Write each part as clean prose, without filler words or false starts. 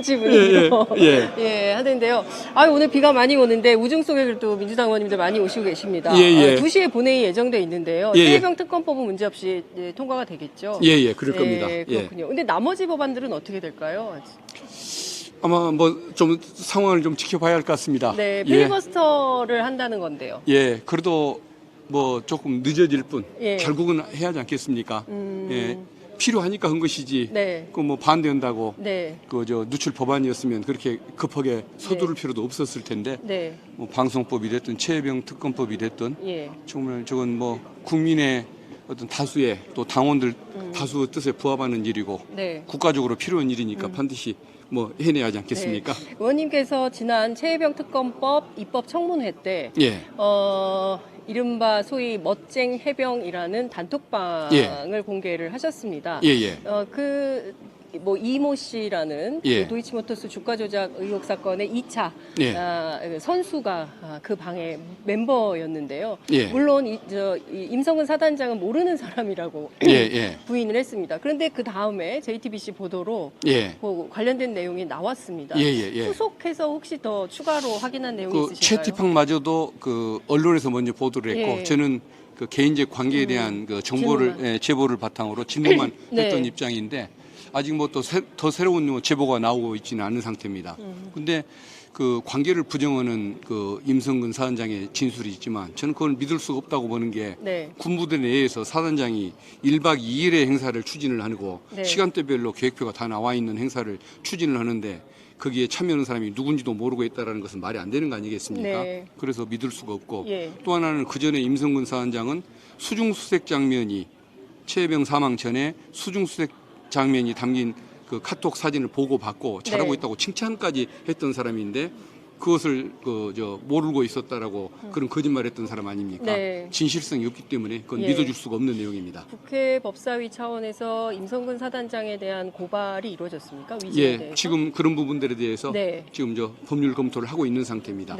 집으로 예. 하는데요. 오늘 비가 많이 오는데 우중 속에 그래도 민주당 의원님들 많이 오시고 계십니다. 2시에 본회의 예정돼 있는데요. 최혜병 특검법은 문제없이 통과가 되겠죠? 그럴 겁니다. 그렇군요. 근데 나머지 법안들은 어떻게 될까요? 아마 뭐 좀 상황을 좀 지켜봐야 할 것 같습니다. 네, 필리버스터를 한다는 건데요. 그래도 뭐 조금 늦어질 뿐 결국은 해야 하지 않겠습니까? 필요하니까 한 것이지. 그 뭐 반대한다고 그 저 누출 법안이었으면 그렇게 급하게 서두를 필요도 없었을 텐데. 뭐 방송법이 됐든 최혜병 특검법이 됐든 정말 저건 뭐 국민의 어떤 다수의 또 당원들 다수 뜻에 부합하는 일이고 국가적으로 필요한 일이니까 반드시 뭐 해내야 하지 않겠습니까? 의원님께서 지난 최혜병 특검법 입법 청문회 때 이른바 소위 멋쟁 해병이라는 단톡방을 공개를 하셨습니다. 뭐 이모 씨라는 그 도이치모터스 주가 조작 의혹 사건의 2차 선수가 그 방의 멤버였는데요. 물론 임성근 사단장은 모르는 사람이라고 부인을 했습니다. 그런데 그 다음에 JTBC 보도로 그 관련된 내용이 나왔습니다. 후속해서 혹시 더 추가로 확인한 내용이 있으실까요? 채티팡마저도 그 언론에서 먼저 보도를 했고 저는 그 개인적 관계에 대한 그 정보를 제보를 바탕으로 질문만 했던 입장인데. 아직 뭐 또 더 새로운 제보가 나오고 있지는 않은 상태입니다. 근데 그 관계를 부정하는 그 임성근 사단장의 진술이 있지만 저는 그걸 믿을 수가 없다고 보는 게 군부대 내에서 사단장이 1박 2일의 행사를 추진을 하고 시간대별로 계획표가 다 나와 있는 행사를 추진을 하는데 거기에 참여하는 사람이 누군지도 모르고 있다는 것은 말이 안 되는 거 아니겠습니까? 그래서 믿을 수가 없고 또 하나는 그 전에 임성근 사단장은 수중수색 장면이 최혜병 사망 전에 수중수색 장면이 담긴 그 카톡 사진을 보고받고 잘하고 있다고 칭찬까지 했던 사람인데 그것을 모르고 있었다라고 그런 거짓말했던 사람 아닙니까? 진실성이 없기 때문에 그건 믿어줄 수가 없는 내용입니다. 국회 법사위 차원에서 임성근 사단장에 대한 고발이 이루어졌습니까? 위증에 대해서? 지금 그런 부분들에 대해서 지금 법률 검토를 하고 있는 상태입니다.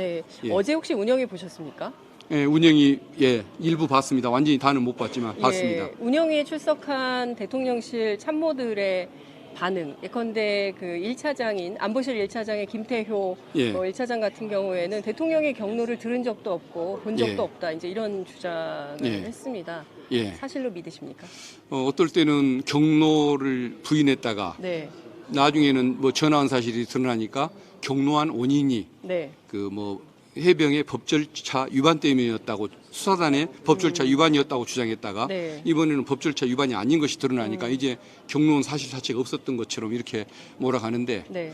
어제 혹시 운영해 보셨습니까? 운영이 일부 봤습니다. 완전히 다는 못 봤지만 봤습니다. 운영위에 출석한 대통령실 참모들의 반응. 예컨대 그 1차장인 안보실 1차장의 김태효 1차장 같은 경우에는 대통령의 경로를 들은 적도 없고 본 적도 없다. 이제 이런 주장을 했습니다. 사실로 믿으십니까? 어떨 때는 경로를 부인했다가 나중에는 뭐 전화한 사실이 드러나니까 경로한 원인이 그 뭐 해병의 법 절차 위반 때문이었다고 수사단의 법 절차 위반이었다고 주장했다가 이번에는 법 절차 위반이 아닌 것이 드러나니까 이제 경로원 사실 자체가 없었던 것처럼 이렇게 몰아가는데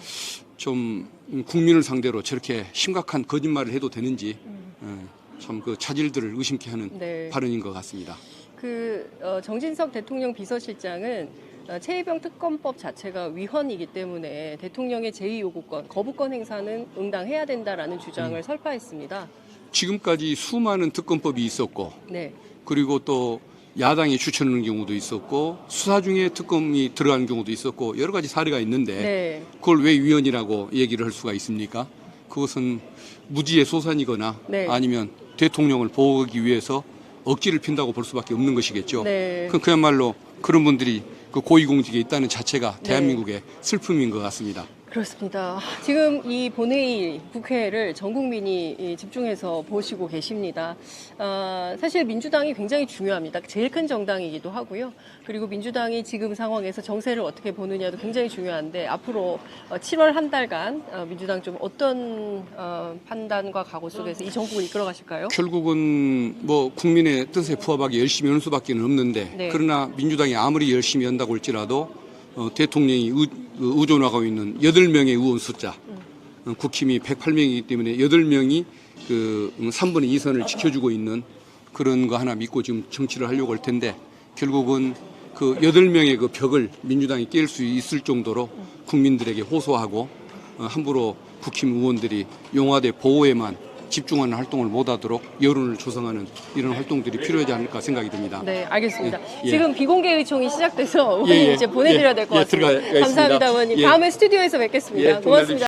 좀 국민을 상대로 저렇게 심각한 거짓말을 해도 되는지 참 그 자질들을 의심케 하는 발언인 것 같습니다. 정진석 대통령 비서실장은 최혜병 특검법 자체가 위헌이기 때문에 대통령의 제2요구권, 거부권 행사는 응당해야 된다라는 주장을 설파했습니다. 지금까지 수많은 특검법이 있었고 그리고 또 야당이 추천하는 경우도 있었고 수사 중에 특검이 들어간 경우도 있었고 여러 가지 사례가 있는데 그걸 왜 위헌이라고 얘기를 할 수가 있습니까? 그것은 무지의 소산이거나 아니면 대통령을 보호하기 위해서 억지를 핀다고 볼 수밖에 없는 것이겠죠. 그야말로 그런 분들이 그 고위공직에 있다는 자체가 대한민국의 슬픔인 것 같습니다. 그렇습니다. 지금 이 본회의 국회를 전 국민이 집중해서 보시고 계십니다. 사실 민주당이 굉장히 중요합니다. 제일 큰 정당이기도 하고요. 그리고 민주당이 지금 상황에서 정세를 어떻게 보느냐도 굉장히 중요한데 앞으로 7월 한 달간 민주당 좀 어떤 판단과 각오 속에서 이 정국을 이끌어 가실까요? 결국은 뭐 국민의 뜻에 부합하게 열심히 하는 수밖에 없는데 그러나 민주당이 아무리 열심히 한다고 할지라도 대통령이 의존하고 있는 8명의 의원 숫자, 국힘이 108명이기 때문에 8명이 그 3분의 2선을 지켜주고 있는 그런 거 하나 믿고 지금 정치를 하려고 할 텐데 결국은 그 8명의 그 벽을 민주당이 깰 수 있을 정도로 국민들에게 호소하고 함부로 국힘 의원들이 용화대 보호에만 집중하는 활동을 못하도록 여론을 조성하는 이런 활동들이 필요하지 않을까 생각이 듭니다. 네, 알겠습니다. 지금 비공개 의총이 시작돼서 의원님 이제 보내드려야 될 것 같습니다. 감사합니다, 의원님. 다음에 스튜디오에서 뵙겠습니다. 고맙습니다.